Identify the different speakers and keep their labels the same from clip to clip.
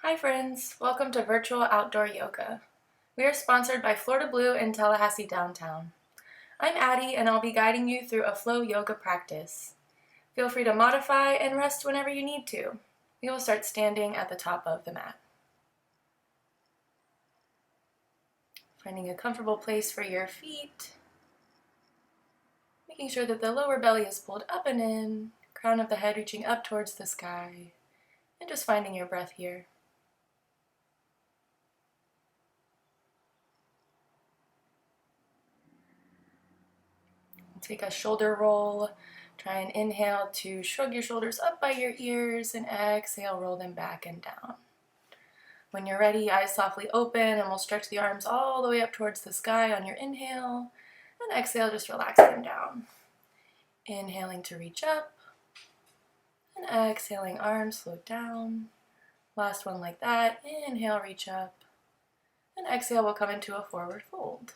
Speaker 1: Hi friends, welcome to Virtual Outdoor Yoga. We are sponsored by Florida Blue in Tallahassee downtown. I'm Addie and I'll be guiding you through a flow yoga practice. Feel free to modify and rest whenever you need to. We will start standing at the top of the mat. Finding a comfortable place for your feet. Making sure that the lower belly is pulled up and in, crown of the head reaching up towards the sky, and just finding your breath here. Take a shoulder roll. Try and inhale to shrug your shoulders up by your ears and exhale, roll them back and down. When you're ready, eyes softly open and we'll stretch the arms all the way up towards the sky on your inhale, and exhale, just relax them down. Inhaling to reach up and exhaling, arms float down. Last one like that. Inhale, reach up, and exhale, we'll come into a forward fold.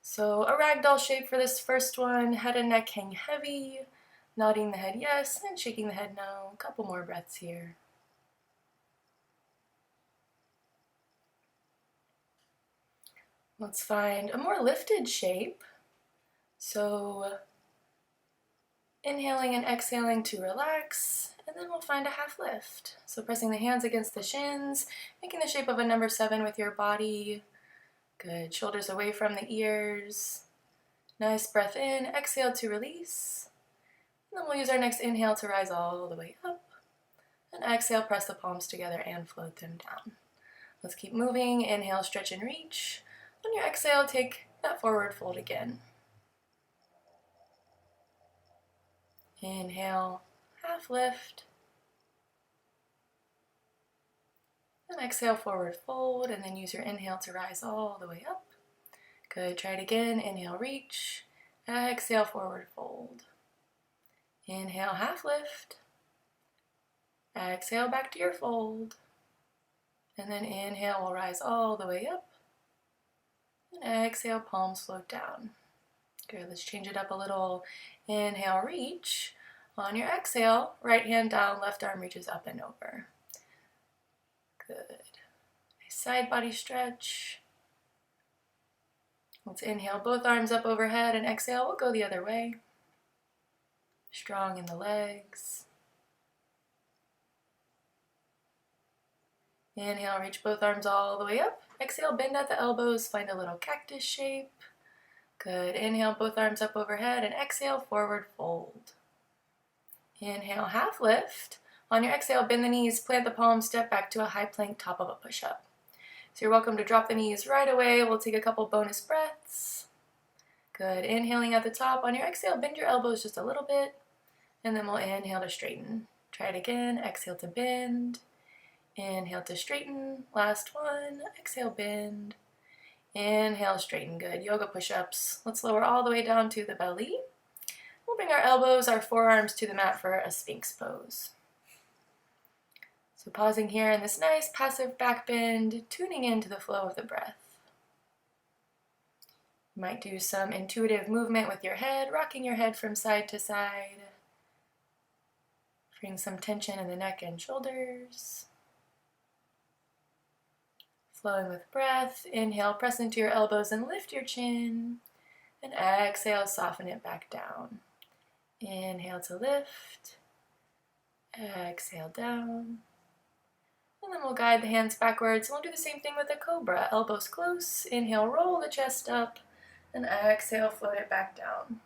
Speaker 1: So a ragdoll shape for this first one, head and neck hang heavy, nodding the head yes, and shaking the head no. A couple more breaths here. Let's find a more lifted shape. So inhaling and exhaling to relax, and then we'll find a half lift. So pressing the hands against the shins, making the shape of a number 7 with your body. Good, shoulders away from the ears. Nice breath in, exhale to release. And then we'll use our next inhale to rise all the way up. And exhale, press the palms together and float them down. Let's keep moving. Inhale, stretch and reach. On your exhale, take that forward fold again. Inhale, half lift. And exhale, forward fold, and then use your inhale to rise all the way up. Good, try it again. Inhale, reach. Exhale, forward fold. Inhale, half lift. Exhale, back to your fold. And then inhale, we'll rise all the way up. And exhale, palms float down. Good, let's change it up a little. Inhale, reach. On your exhale, right hand down, left arm reaches up and over. Good. Nice side body stretch. Let's inhale, both arms up overhead, and exhale, we'll go the other way. Strong in the legs. Inhale, reach both arms all the way up. Exhale, bend at the elbows, find a little cactus shape. Good. Inhale, both arms up overhead, and exhale, forward fold. Inhale, half lift. On your exhale, bend the knees, plant the palms, step back to a high plank, top of a push-up. So you're welcome to drop the knees right away. We'll take a couple bonus breaths. Good. Inhaling at the top. On your exhale, bend your elbows just a little bit, and then we'll inhale to straighten. Try it again. Exhale to bend. Inhale to straighten. Last one. Exhale, bend. Inhale, straighten. Good. Yoga push-ups. Let's lower all the way down to the belly. We'll bring our elbows, our forearms to the mat for a Sphinx pose. So pausing here in this nice passive back bend, tuning into the flow of the breath. You might do some intuitive movement with your head, rocking your head from side to side. Freeing some tension in the neck and shoulders. Flowing with breath. Inhale, press into your elbows and lift your chin. And exhale, soften it back down. Inhale to lift. Exhale down. And then we'll guide the hands backwards. We'll do the same thing with a cobra. Elbows close. Inhale, roll the chest up. And exhale, float it back down.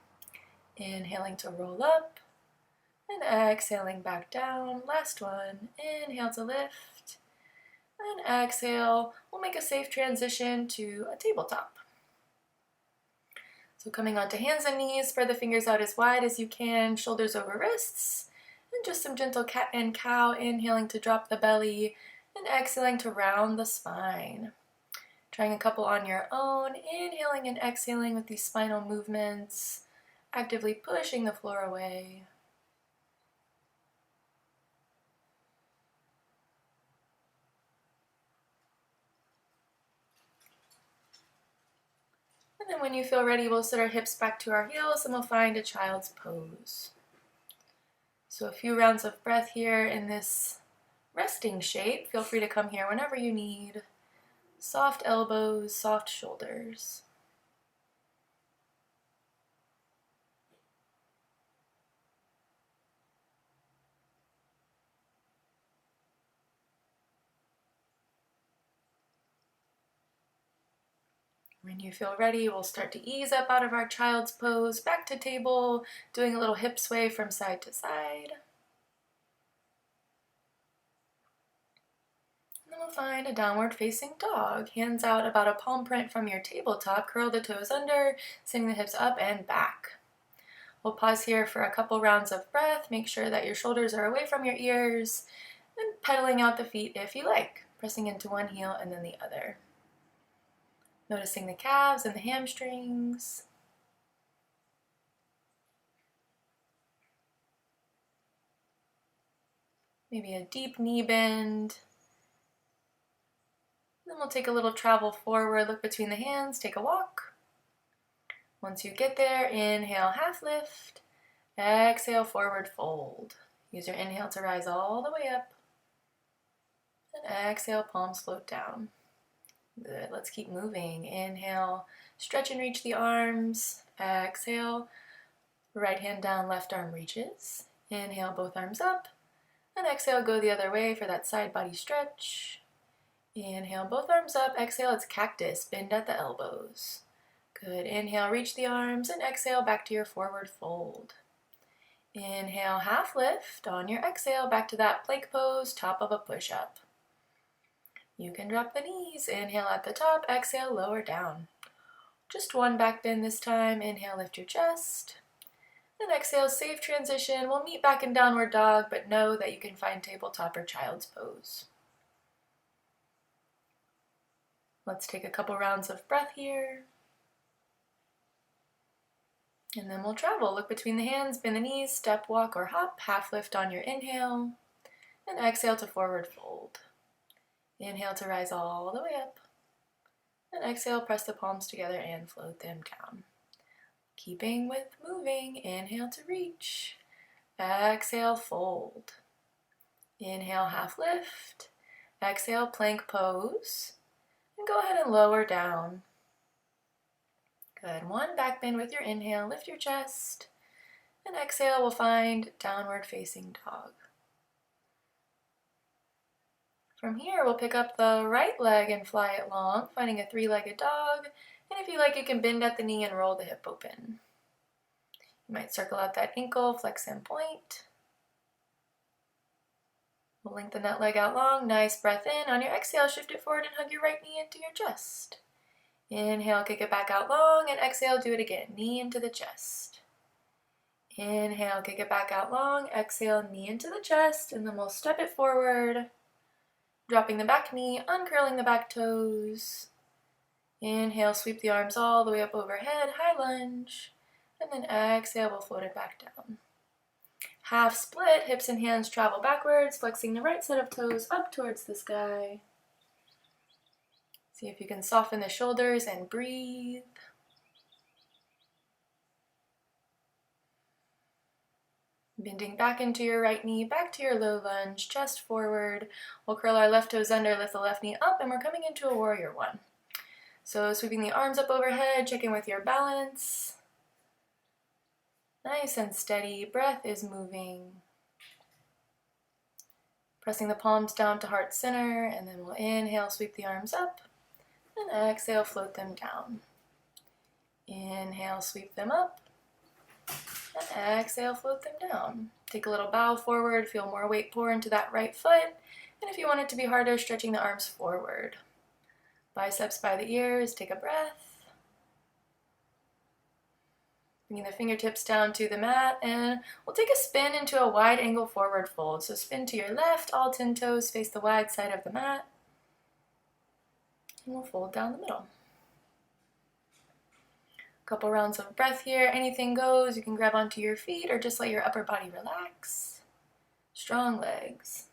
Speaker 1: Inhaling to roll up. And exhaling back down. Last one. Inhale to lift. And exhale. We'll make a safe transition to a tabletop. So coming onto hands and knees, spread the fingers out as wide as you can, shoulders over wrists. And just some gentle cat and cow, inhaling to drop the belly and exhaling to round the spine. Trying a couple on your own, inhaling and exhaling with these spinal movements, actively pushing the floor away. And then when you feel ready, we'll sit our hips back to our heels and we'll find a child's pose. So a few rounds of breath here in this resting shape. Feel free to come here whenever you need. Soft elbows, soft shoulders. When you feel ready, we'll start to ease up out of our child's pose, back to table, doing a little hip sway from side to side. And then we'll find a downward facing dog. Hands out about a palm print from your tabletop. Curl the toes under, sending the hips up and back. We'll pause here for a couple rounds of breath. Make sure that your shoulders are away from your ears. And pedaling out the feet if you like. Pressing into one heel and then the other. Noticing the calves and the hamstrings. Maybe a deep knee bend. Then we'll take a little travel forward, look between the hands, take a walk. Once you get there, inhale, half lift. Exhale, forward fold. Use your inhale to rise all the way up. And exhale, palms float down. Good, let's keep moving. Inhale, stretch and reach the arms. Exhale, right hand down, left arm reaches. Inhale, both arms up. And exhale, go the other way for that side body stretch. Inhale, both arms up. Exhale, it's cactus, bend at the elbows. Good, inhale, reach the arms, and exhale, back to your forward fold. Inhale, half lift. On your exhale, back to that plank pose, top of a push-up. You can drop the knees. Inhale at the top, exhale, lower down. Just one back bend this time. Inhale, lift your chest. And exhale, safe transition. We'll meet back in downward dog, but know that you can find tabletop or child's pose. Let's take a couple rounds of breath here. And then we'll travel. Look between the hands, bend the knees, step, walk, or hop. Half lift on your inhale. And exhale to forward fold. Inhale to rise all the way up. And exhale, press the palms together and float them down. Keeping with moving, inhale to reach. Exhale, fold. Inhale, half lift. Exhale, plank pose. And go ahead and lower down. Good. One back bend with your inhale. Lift your chest. And exhale, we'll find downward facing dog. From here, we'll pick up the right leg and fly it long, finding a three-legged dog. And if you like, you can bend at the knee and roll the hip open. You might circle out that ankle, flex and point. We'll lengthen that leg out long. Nice breath in. On your exhale, shift it forward and hug your right knee into your chest. Inhale, kick it back out long, and exhale, do it again. Knee into the chest. Inhale, kick it back out long. Exhale, knee into the chest, and then we'll step it forward. Dropping the back knee, uncurling the back toes. Inhale, sweep the arms all the way up overhead, high lunge. And then exhale, we'll float it back down. Half split, hips and hands travel backwards, flexing the right set of toes up towards the sky. See if you can soften the shoulders and breathe. Bending back into your right knee, back to your low lunge, chest forward. We'll curl our left toes under, lift the left knee up, and we're coming into a warrior one. So sweeping the arms up overhead, check in with your balance. Nice and steady, breath is moving. Pressing the palms down to heart center, and then we'll inhale, sweep the arms up, and exhale, float them down. Inhale, sweep them up, and exhale, float them down. Take a little bow forward, feel more weight pour into that right foot, and if you want it to be harder, stretching the arms forward. Biceps by the ears, take a breath. Bringing the fingertips down to the mat, and we'll take a spin into a wide angle forward fold. So spin to your left, all 10 toes face the wide side of the mat. And we'll fold down the middle. Couple rounds of breath here. Anything goes. You can grab onto your feet or just let your upper body relax. Strong legs.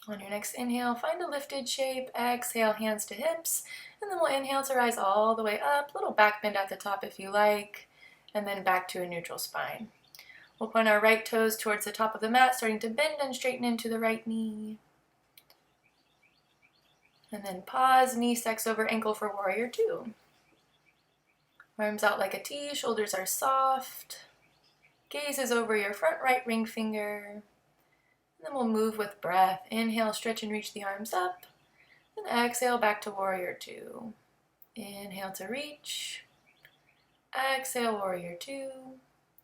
Speaker 1: On your next inhale, find a lifted shape. Exhale, hands to hips. And then we'll inhale to rise all the way up. Little back bend at the top if you like. And then back to a neutral spine. We'll point our right toes towards the top of the mat, starting to bend and straighten into the right knee. And then pause, knee stacks over ankle for warrior two. Arms out like a T, shoulders are soft. Gaze is over your front right ring finger. And then we'll move with breath. Inhale, stretch and reach the arms up. And exhale, back to warrior two. Inhale to reach. Exhale, warrior two.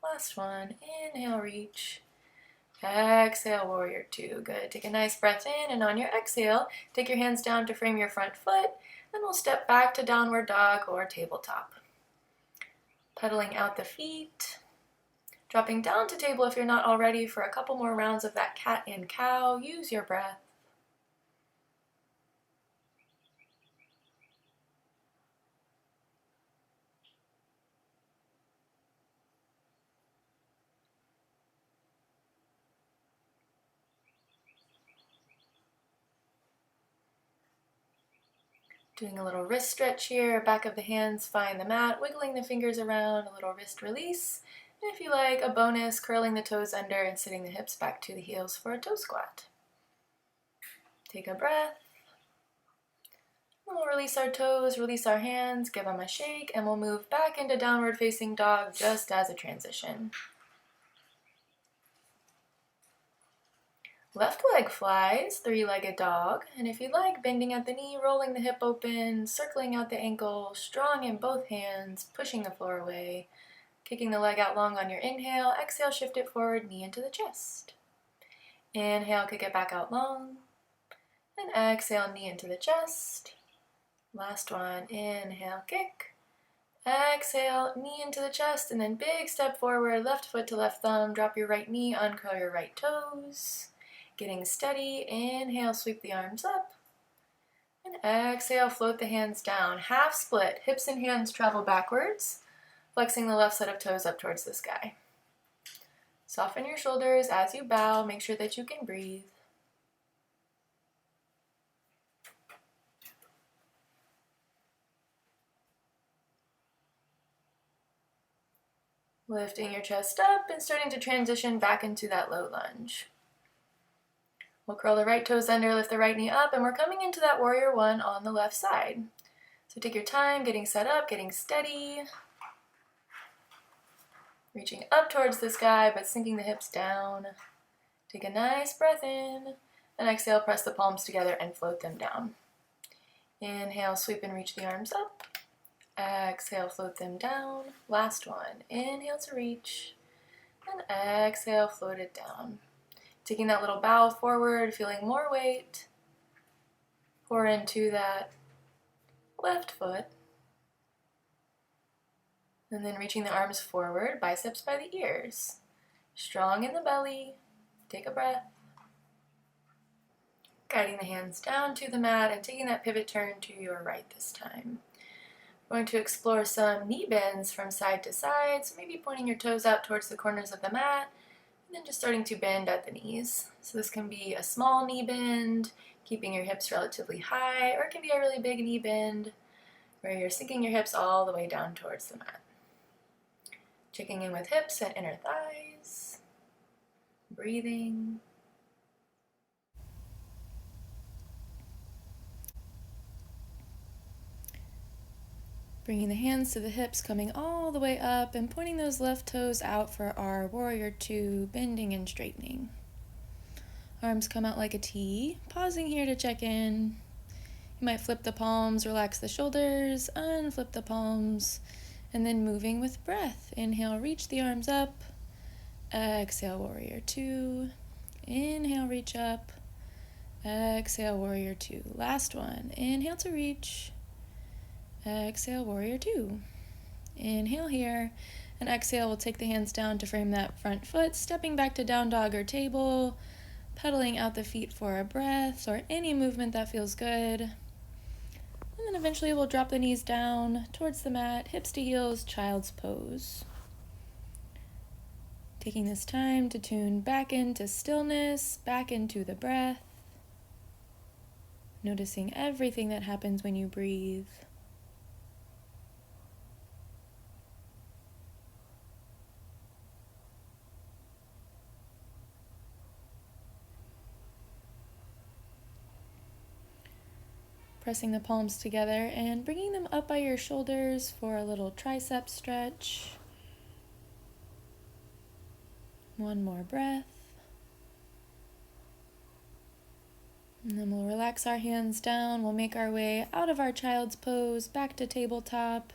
Speaker 1: Last one. Inhale, reach. Exhale, warrior two. Good. Take a nice breath in, and on your exhale, take your hands down to frame your front foot. Then we'll step back to downward dog or tabletop. Pedaling out the feet. Dropping down to table if you're not already for a couple more rounds of that cat and cow. Use your breath. Doing a little wrist stretch here, back of the hands find the mat, wiggling the fingers around, a little wrist release. And if you like, a bonus, curling the toes under and sitting the hips back to the heels for a toe squat. Take a breath. And we'll release our toes, release our hands, give them a shake, and we'll move back into downward facing dog just as a transition. Left leg flies, three-legged dog, and if you like, bending at the knee, rolling the hip open, circling out the ankle, strong in both hands, pushing the floor away, kicking the leg out long on your inhale, exhale, shift it forward, knee into the chest. Inhale, kick it back out long, and exhale, knee into the chest. Last one, inhale, kick, exhale, knee into the chest, and then big step forward, left foot to left thumb, drop your right knee, uncurl your right toes. Getting steady, inhale, sweep the arms up, and exhale, float the hands down. Half split, hips and hands travel backwards, flexing the left set of toes up towards the sky. Soften your shoulders as you bow, make sure that you can breathe. Lifting your chest up and starting to transition back into that low lunge. We'll curl the right toes under, lift the right knee up, and we're coming into that warrior one on the left side. So take your time, getting set up, getting steady. Reaching up towards the sky, but sinking the hips down. Take a nice breath in, and exhale, press the palms together and float them down. Inhale, sweep and reach the arms up. Exhale, float them down. Last one. Inhale to reach, and exhale, float it down. Taking that little bow forward, feeling more weight. Pour into that left foot. And then reaching the arms forward, biceps by the ears. Strong in the belly. Take a breath. Guiding the hands down to the mat and taking that pivot turn to your right this time. We're going to explore some knee bends from side to side. So maybe pointing your toes out towards the corners of the mat. And then just starting to bend at the knees. So this can be a small knee bend, keeping your hips relatively high, or it can be a really big knee bend where you're sinking your hips all the way down towards the mat. Checking in with hips and inner thighs. Breathing. Bringing the hands to the hips, coming all the way up and pointing those left toes out for our warrior two, bending and straightening. Arms come out like a T, pausing here to check in. You might flip the palms, relax the shoulders, unflip the palms, and then moving with breath. Inhale, reach the arms up. Exhale, warrior two. Inhale, reach up. Exhale, warrior two. Last one. Inhale to reach. Exhale, warrior two. Inhale here, and exhale, we'll take the hands down to frame that front foot, stepping back to down dog or table, pedaling out the feet for a breath, or any movement that feels good. And then eventually we'll drop the knees down towards the mat, hips to heels, child's pose. Taking this time to tune back into stillness, back into the breath. Noticing everything that happens when you breathe. Pressing the palms together and bringing them up by your shoulders for a little tricep stretch. One more breath. And then we'll relax our hands down. We'll make our way out of our child's pose, back to tabletop.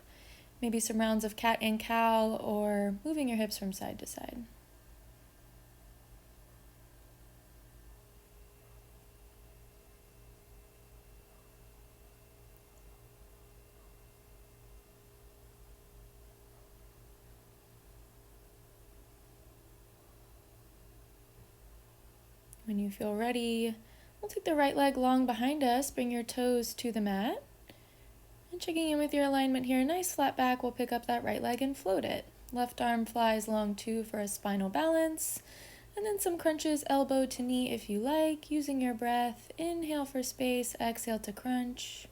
Speaker 1: Maybe some rounds of cat and cow or moving your hips from side to side. When you feel ready, we'll take the right leg long behind us, bring your toes to the mat. And checking in with your alignment here, nice flat back, we'll pick up that right leg and float it. Left arm flies long too for a spinal balance. And then some crunches, elbow to knee if you like, using your breath. Inhale for space, exhale to crunch.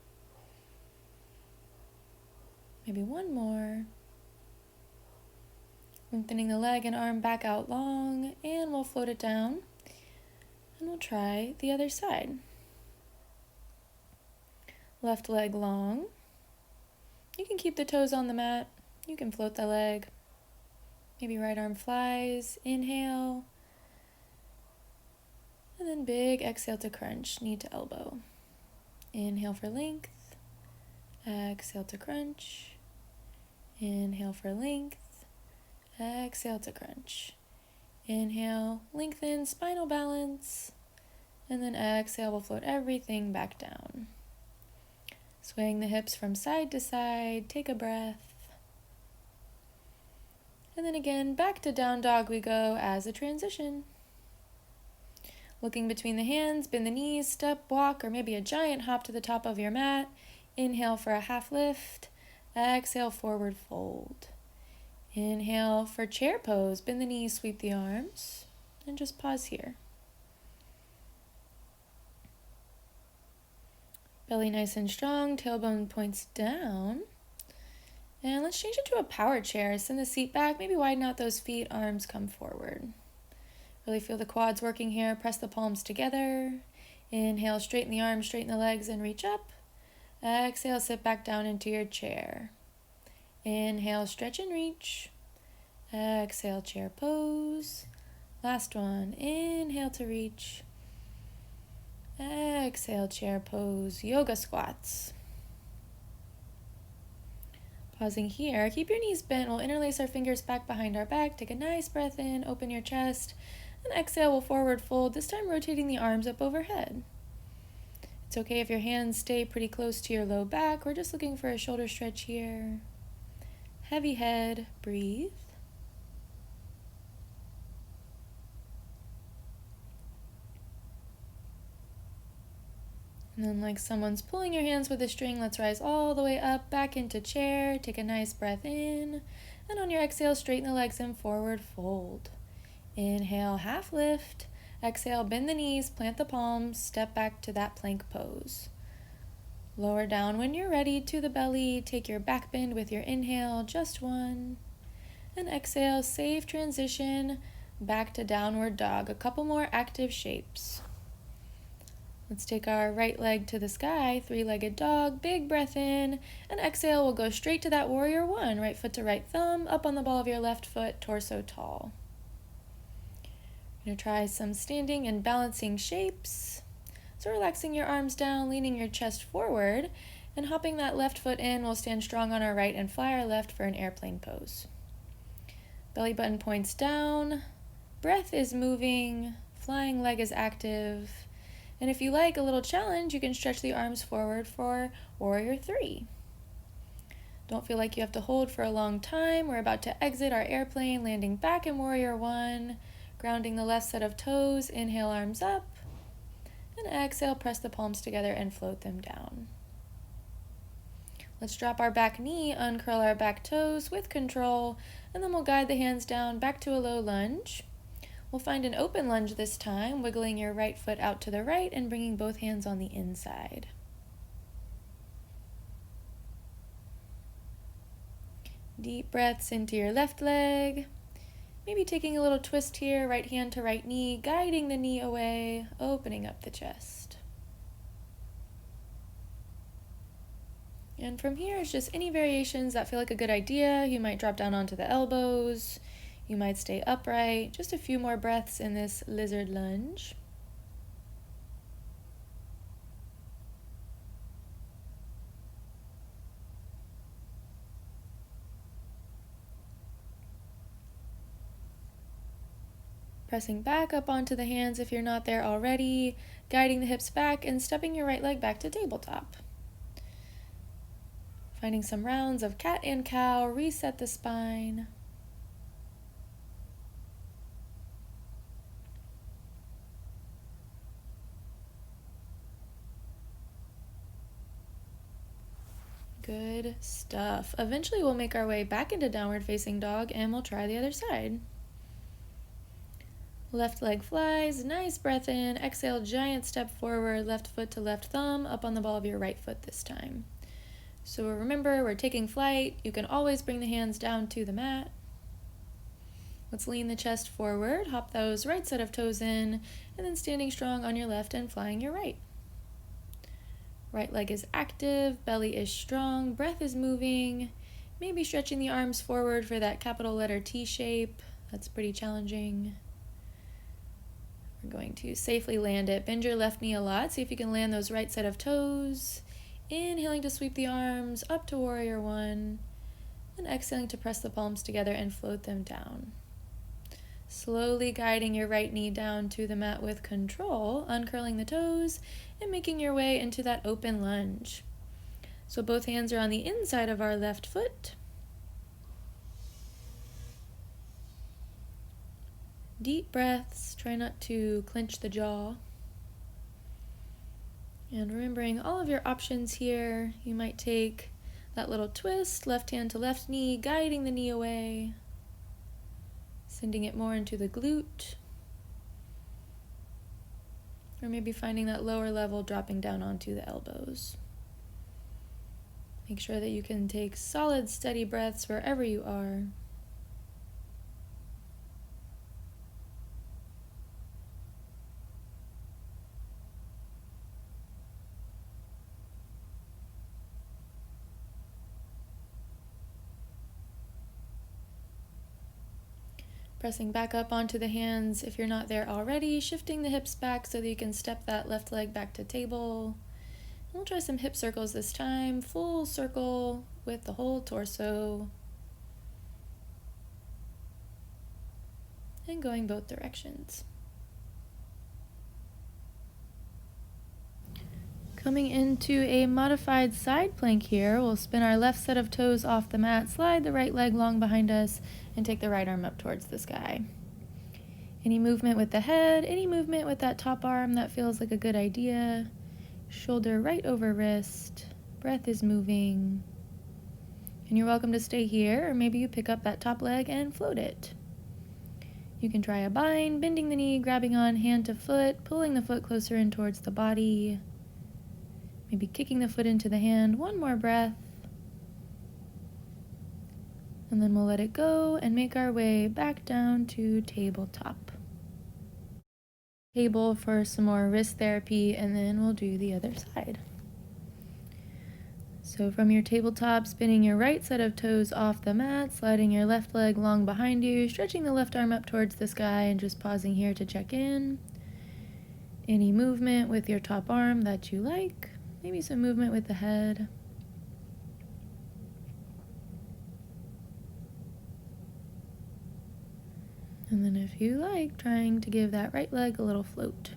Speaker 1: Maybe one more. Lengthening the leg and arm back out long, and we'll float it down. And we'll try the other side. Left leg long. You can keep the toes on the mat. You can float the leg. Maybe right arm flies. Inhale. And then big exhale to crunch, knee to elbow. Inhale for length. Exhale to crunch. Inhale for length. Exhale to crunch. Inhale, lengthen, spinal balance, and then exhale, we'll float everything back down. Swaying the hips from side to side, take a breath. And then again, back to down dog we go as a transition. Looking between the hands, bend the knees, step, walk, or maybe a giant hop to the top of your mat. Inhale for a half lift, exhale, forward fold. Inhale for chair pose, bend the knees, sweep the arms, and just pause here. Belly nice and strong, tailbone points down. And let's change it to a power chair. Send the seat back, maybe widen out those feet, arms come forward. Really feel the quads working here, press the palms together. Inhale, straighten the arms, straighten the legs, and reach up. Exhale, sit back down into your chair. Inhale, stretch and reach. Exhale, chair pose. Last one. Inhale to reach. Exhale, chair pose. Yoga squats. Pausing here. Keep your knees bent. We'll interlace our fingers back behind our back. Take a nice breath in. Open your chest. And exhale, we'll forward fold. This time rotating the arms up overhead. It's okay if your hands stay pretty close to your low back. We're just looking for a shoulder stretch here. Heavy head, breathe. And then like someone's pulling your hands with a string, let's rise all the way up, back into chair. Take a nice breath in. And on your exhale, straighten the legs and forward fold. Inhale, half lift. Exhale, bend the knees, plant the palms, step back to that plank pose. Lower down when you're ready to the belly. Take your back bend with your inhale, just one. And exhale, safe transition back to downward dog. A couple more active shapes. Let's take our right leg to the sky, three-legged dog, big breath in, and exhale, we'll go straight to that warrior one. Right foot to right thumb, up on the ball of your left foot, torso tall. You're going to try some standing and balancing shapes. So relaxing your arms down, leaning your chest forward, and hopping that left foot in, we'll stand strong on our right and fly our left for an airplane pose. Belly button points down, breath is moving, flying leg is active, and if you like a little challenge, you can stretch the arms forward for warrior three. Don't feel like you have to hold for a long time. We're about to exit our airplane, landing back in warrior one, grounding the left set of toes, inhale, arms up, and exhale, press the palms together and float them down. Let's drop our back knee, uncurl our back toes with control, and then we'll guide the hands down back to a low lunge. We'll find an open lunge this time, wiggling your right foot out to the right and bringing both hands on the inside. Deep breaths into your left leg. Maybe taking a little twist here, right hand to right knee, guiding the knee away, opening up the chest. And from here, it's just any variations that feel like a good idea. You might drop down onto the elbows. You might stay upright. Just a few more breaths in this lizard lunge. Pressing back up onto the hands if you're not there already, guiding the hips back and stepping your right leg back to tabletop. Finding some rounds of cat and cow, reset the spine. Good stuff. Eventually we'll make our way back into downward facing dog and we'll try the other side. Left leg flies, nice breath in, exhale, giant step forward, left foot to left thumb, up on the ball of your right foot this time. So remember, we're taking flight. You can always bring the hands down to the mat. Let's lean the chest forward, hop those right set of toes in, and then standing strong on your left and flying your right. Right leg is active, belly is strong, breath is moving, maybe stretching the arms forward for that capital letter T shape. That's pretty challenging. We're going to safely land it. Bend your left knee a lot. See if you can land those right set of toes. Inhaling to sweep the arms up to warrior one, and exhaling to press the palms together and float them down. Slowly guiding your right knee down to the mat with control, uncurling the toes, and making your way into that open lunge. So both hands are on the inside of our left foot. Deep breaths, try not to clench the jaw. And remembering all of your options here, you might take that little twist, left hand to left knee, guiding the knee away, sending it more into the glute, or maybe finding that lower level dropping down onto the elbows. Make sure that you can take solid, steady breaths wherever you are. Pressing back up onto the hands if you're not there already, shifting the hips back so that you can step that left leg back to table. We'll try some hip circles this time, full circle with the whole torso. And going both directions. Coming into a modified side plank here, we'll spin our left set of toes off the mat, slide the right leg long behind us, and take the right arm up towards the sky. Any movement with the head, any movement with that top arm that feels like a good idea. Shoulder right over wrist, breath is moving. And you're welcome to stay here, or maybe you pick up that top leg and float it. You can try a bind, bending the knee, grabbing on hand to foot, pulling the foot closer in towards the body. Maybe kicking the foot into the hand. One more breath. And then we'll let it go and make our way back down to tabletop. Table for some more wrist therapy, and then we'll do the other side. So from your tabletop, spinning your right set of toes off the mat, sliding your left leg long behind you, stretching the left arm up towards the sky, and just pausing here to check in. Any movement with your top arm that you like. Maybe some movement with the head. And then if you like, trying to give that right leg a little float.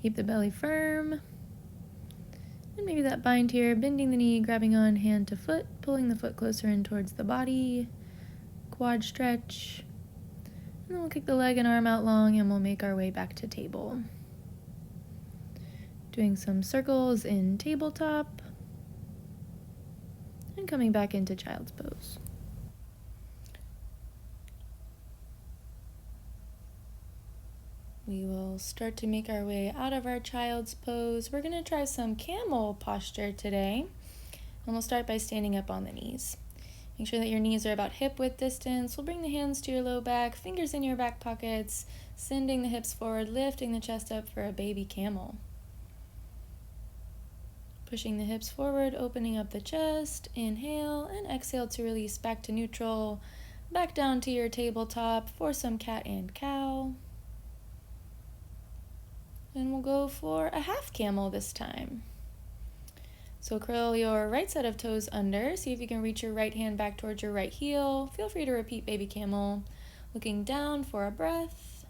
Speaker 1: Keep the belly firm. And maybe that bind here, bending the knee, grabbing on hand to foot, pulling the foot closer in towards the body. Quad stretch. And then we'll kick the leg and arm out long and we'll make our way back to table. Doing some circles in tabletop. And coming back into child's pose. We will start to make our way out of our child's pose. We're going to try some camel posture today. And we'll start by standing up on the knees. Make sure that your knees are about hip width distance. We'll bring the hands to your low back, fingers in your back pockets, sending the hips forward, lifting the chest up for a baby camel. Pushing the hips forward, opening up the chest. Inhale and exhale to release back to neutral. Back down to your tabletop for some cat and cow. And we'll go for a half camel this time. So curl your right set of toes under. See if you can reach your right hand back towards your right heel. Feel free to repeat baby camel. Looking down for a breath.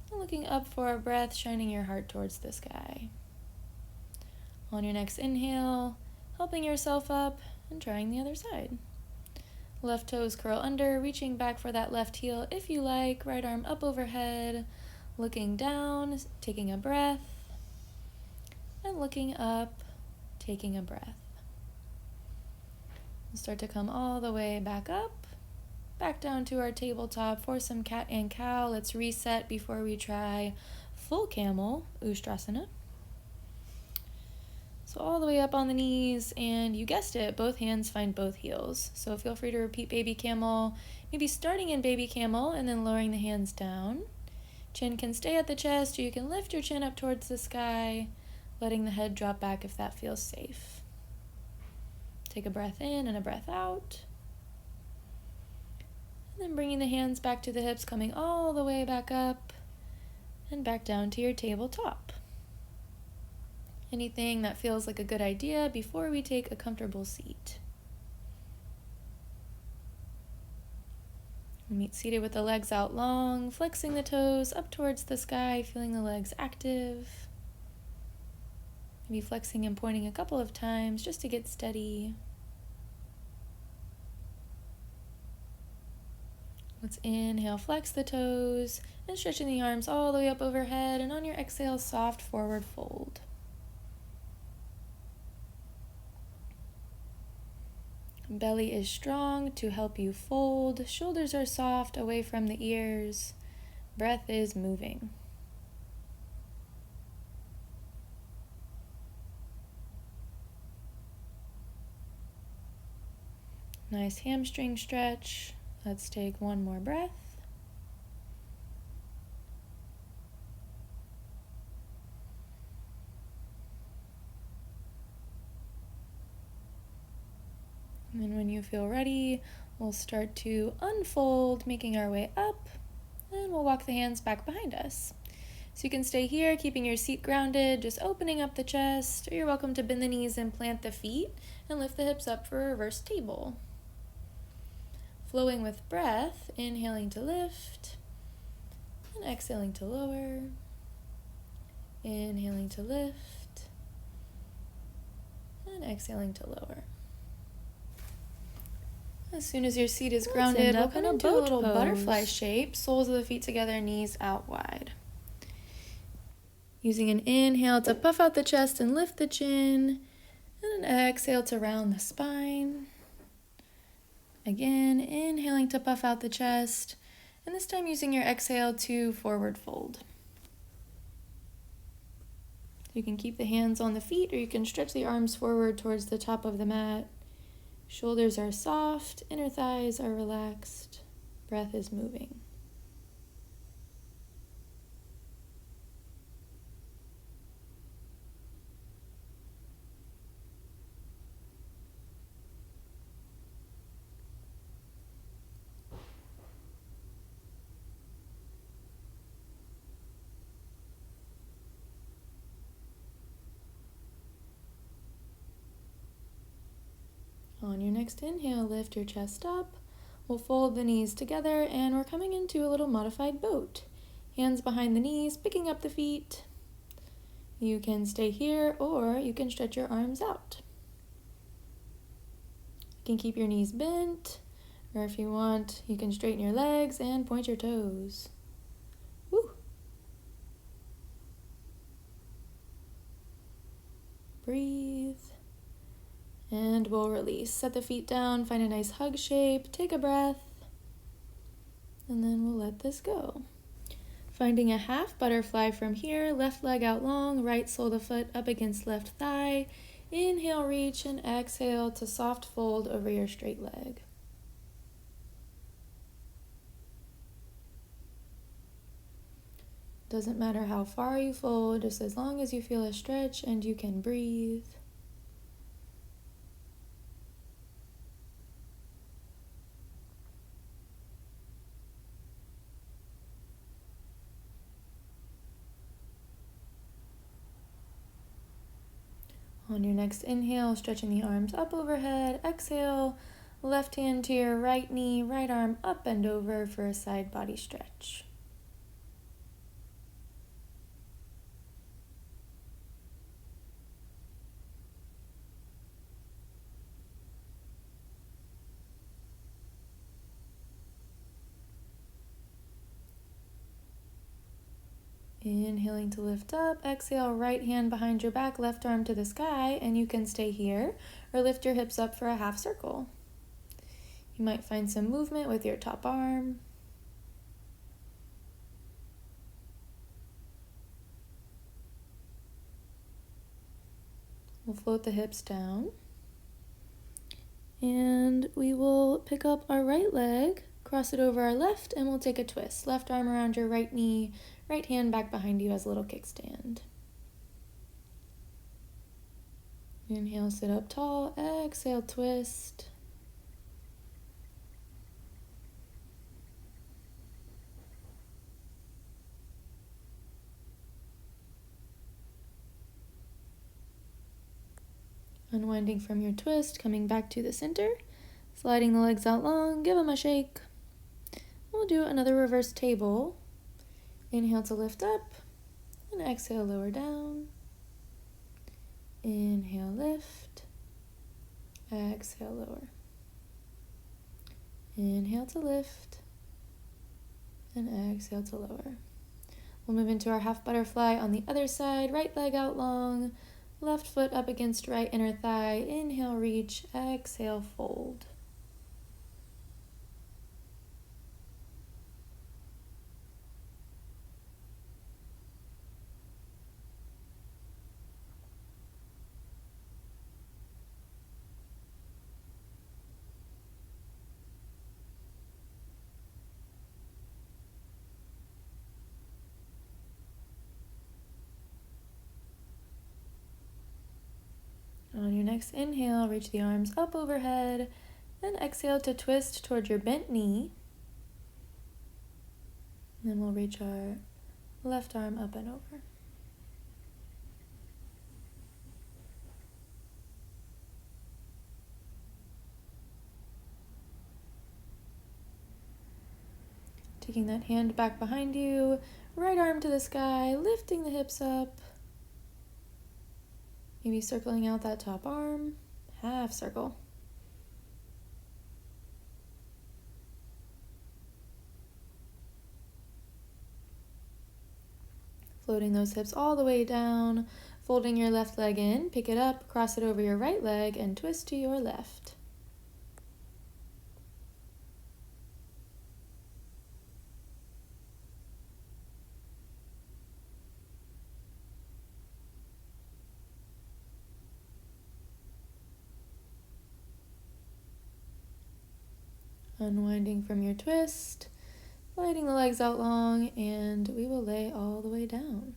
Speaker 1: And looking up for a breath, shining your heart towards the sky. On your next inhale, helping yourself up and trying the other side. Left toes curl under, reaching back for that left heel if you like. Right arm up overhead, looking down, taking a breath, and looking up, taking a breath. We'll start to come all the way back up, back down to our tabletop for some cat and cow. Let's reset before we try full camel, Ustrasana. So all the way up on the knees, and you guessed it, both hands find both heels. So feel free to repeat baby camel, maybe starting in baby camel and then lowering the hands down. Chin can stay at the chest, or you can lift your chin up towards the sky, letting the head drop back if that feels safe. Take a breath in and a breath out. And then bringing the hands back to the hips, coming all the way back up and back down to your tabletop. Anything that feels like a good idea before we take a comfortable seat. Meet seated with the legs out long, flexing the toes up towards the sky, feeling the legs active. Maybe flexing and pointing a couple of times just to get steady. Let's inhale, flex the toes, and stretching the arms all the way up overhead, and on your exhale, soft forward fold. Belly is strong to help you fold. Shoulders are soft away from the ears. Breath is moving. Nice hamstring stretch. Let's take one more breath. And then when you feel ready, we'll start to unfold, making our way up, and we'll walk the hands back behind us. So you can stay here, keeping your seat grounded, just opening up the chest, or you're welcome to bend the knees and plant the feet, and lift the hips up for a reverse table. Flowing with breath, inhaling to lift, and exhaling to lower, inhaling to lift, and exhaling to lower. As soon as your seat is grounded, we'll come into a little butterfly shape, soles of the feet together, knees out wide. Using an inhale to puff out the chest and lift the chin, and an exhale to round the spine. Again, inhaling to puff out the chest, and this time using your exhale to forward fold. You can keep the hands on the feet, or you can stretch the arms forward towards the top of the mat. Shoulders are soft, inner thighs are relaxed, breath is moving. On your next inhale, lift your chest up. We'll fold the knees together, and we're coming into a little modified boat. Hands behind the knees, picking up the feet. You can stay here, or you can stretch your arms out. You can keep your knees bent, or if you want, you can straighten your legs and point your toes. Woo! Breathe. And we'll release. Set the feet down, find a nice hug shape, take a breath, and then we'll let this go. Finding a half butterfly from here, left leg out long, right sole of the foot up against left thigh. Inhale, reach, and exhale to soft fold over your straight leg. Doesn't matter how far you fold, just as long as you feel a stretch and you can breathe. On your next inhale, stretching the arms up overhead. Exhale, left hand to your right knee, right arm up and over for a side body stretch. Inhaling to lift up, exhale, right hand behind your back, left arm to the sky, and you can stay here or lift your hips up for a half circle. You might find some movement with your top arm. We'll float the hips down. And we will pick up our right leg, cross it over our left, and we'll take a twist. Left arm around your right knee, right hand back behind you as a little kickstand. Inhale, sit up tall. Exhale, twist. Unwinding from your twist, coming back to the center, sliding the legs out long, give them a shake. We'll do another reverse table. Inhale to lift up, and exhale, lower down. Inhale, lift. Exhale, lower. Inhale to lift, and exhale to lower. We'll move into our half butterfly on the other side, right leg out long, left foot up against right inner thigh. Inhale, reach. Exhale, fold. On your next inhale, reach the arms up overhead, and exhale to twist toward your bent knee. And then we'll reach our left arm up and over. Taking that hand back behind you, right arm to the sky, lifting the hips up. Maybe circling out that top arm, half circle. Floating those hips all the way down, folding your left leg in, pick it up, cross it over your right leg, and twist to your left. Unwinding from your twist, sliding the legs out long, and we will lay all the way down.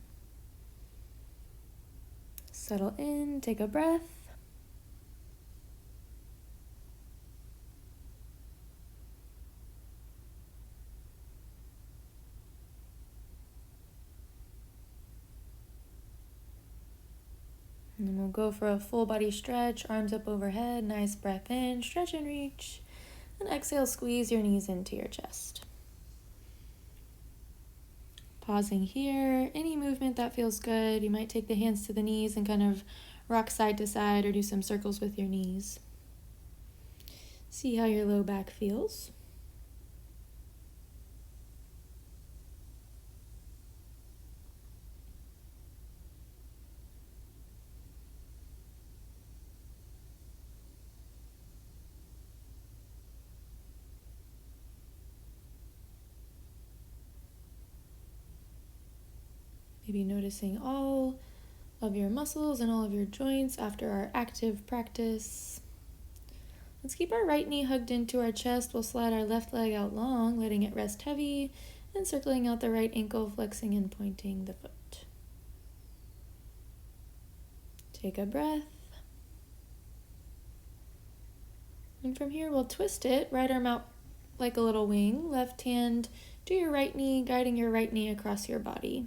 Speaker 1: Settle in, take a breath. And then we'll go for a full body stretch, arms up overhead, nice breath in, stretch and reach. And exhale, squeeze your knees into your chest. Pausing here, any movement that feels good. You might take the hands to the knees and kind of rock side to side or do some circles with your knees. See how your low back feels. Maybe noticing all of your muscles and all of your joints after our active practice. Let's keep our right knee hugged into our chest. We'll slide our left leg out long, letting it rest heavy, and circling out the right ankle, flexing and pointing the foot. Take a breath. And from here, we'll twist it, right arm out like a little wing, left hand to your right knee, guiding your right knee across your body.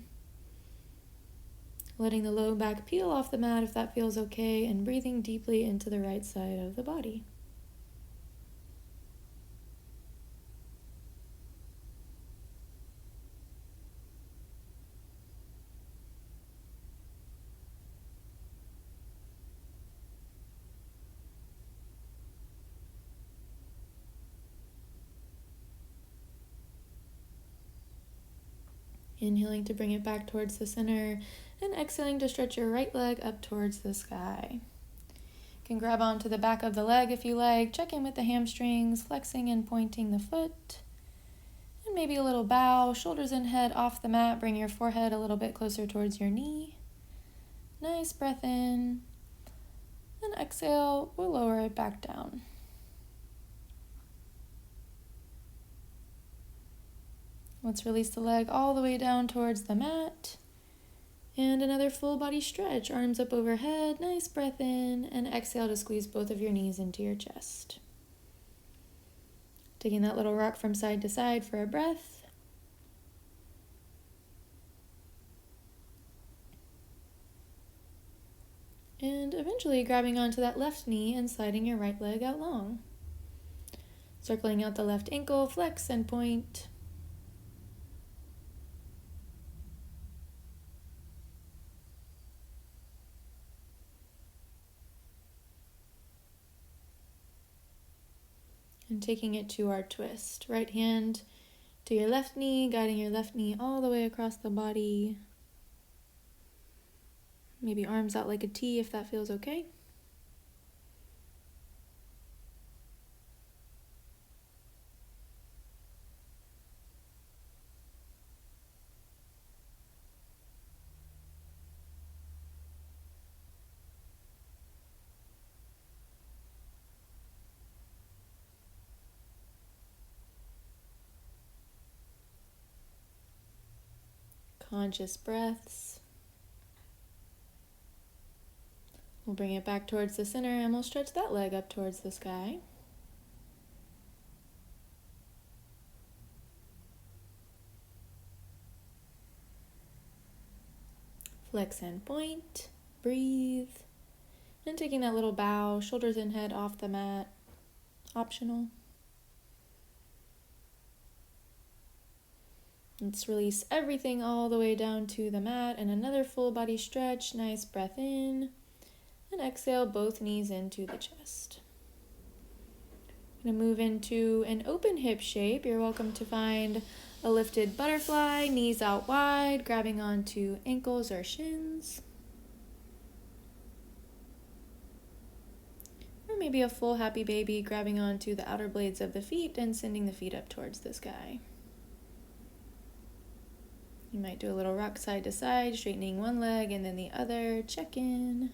Speaker 1: Letting the low back peel off the mat if that feels okay, and breathing deeply into the right side of the body. Inhaling to bring it back towards the center, and exhaling to stretch your right leg up towards the sky. You can grab onto the back of the leg if you like, check in with the hamstrings, flexing and pointing the foot. And maybe a little bow, shoulders and head off the mat, bring your forehead a little bit closer towards your knee. Nice breath in, and exhale, we'll lower it back down. Let's release the leg all the way down towards the mat. And another full body stretch, arms up overhead, nice breath in, and exhale to squeeze both of your knees into your chest. Taking that little rock from side to side for a breath. And eventually grabbing onto that left knee and sliding your right leg out long. Circling out the left ankle, flex and point. And taking it to our twist. Right hand to your left knee, guiding your left knee all the way across the body. Maybe arms out like a T if that feels okay. Conscious breaths. We'll bring it back towards the center and we'll stretch that leg up towards the sky. Flex and point, breathe, and taking that little bow, shoulders and head off the mat, optional. Let's release everything all the way down to the mat and another full body stretch, nice breath in, and exhale both knees into the chest. I'm going to move into an open hip shape. You're welcome to find a lifted butterfly, knees out wide, grabbing onto ankles or shins. Or maybe a full happy baby, grabbing onto the outer blades of the feet and sending the feet up towards the sky. You might do a little rock side to side, straightening one leg and then the other. Check in.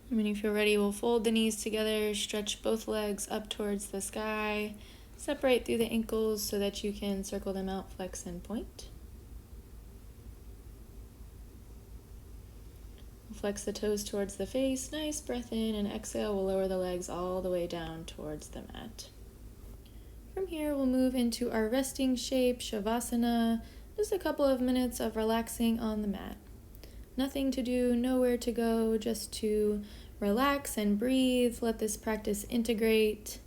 Speaker 1: And when you feel ready, we'll fold the knees together, stretch both legs up towards the sky, separate through the ankles so that you can circle them out, flex and point. Flex the toes towards the face, nice breath in, and exhale, we'll lower the legs all the way down towards the mat. From here, we'll move into our resting shape, Shavasana, just a couple of minutes of relaxing on the mat. Nothing to do, nowhere to go, just to relax and breathe, let this practice integrate.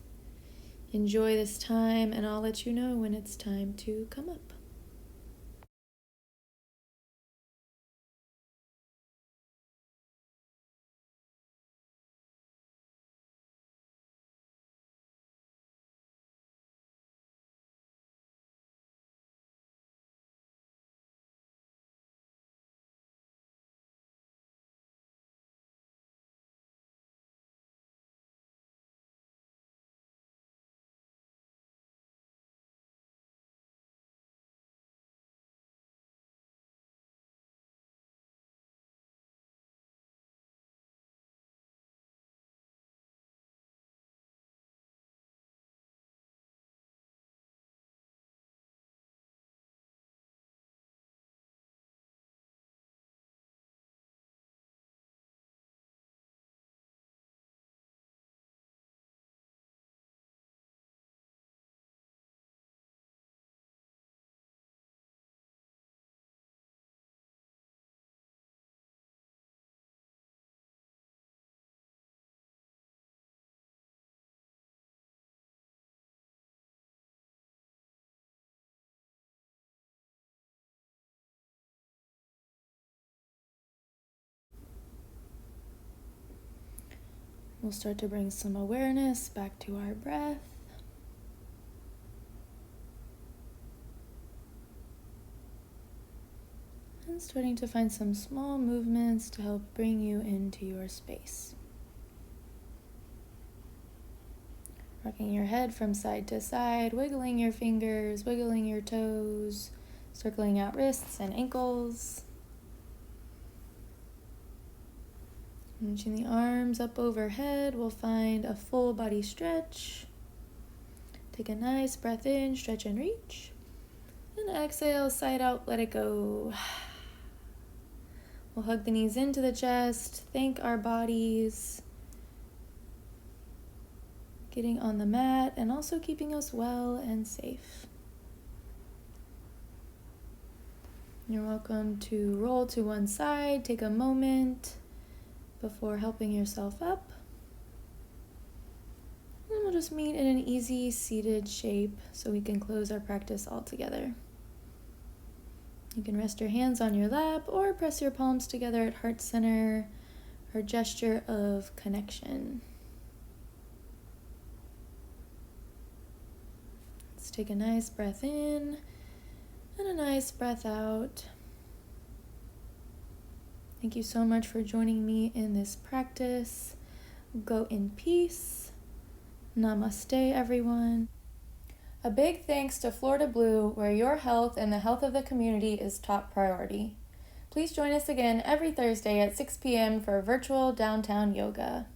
Speaker 1: Enjoy this time, and I'll let you know when it's time to come up. We'll start to bring some awareness back to our breath. And starting to find some small movements to help bring you into your space. Rocking your head from side to side, wiggling your fingers, wiggling your toes, circling out wrists and ankles. Reaching the arms up overhead, we'll find a full body stretch. Take a nice breath in, stretch and reach. And exhale, side out, let it go. We'll hug the knees into the chest, thank our bodies, getting on the mat and also keeping us well and safe. You're welcome to roll to one side, take a moment before helping yourself up. And we'll just meet in an easy seated shape so we can close our practice all together. You can rest your hands on your lap or press your palms together at heart center, our gesture of connection. Let's take a nice breath in and a nice breath out. Thank you so much for joining me in this practice. Go in peace. Namaste, everyone. A big thanks to Florida Blue, where your health and the health of the community is top priority. Please join us again every Thursday at 6 p.m. for virtual downtown yoga.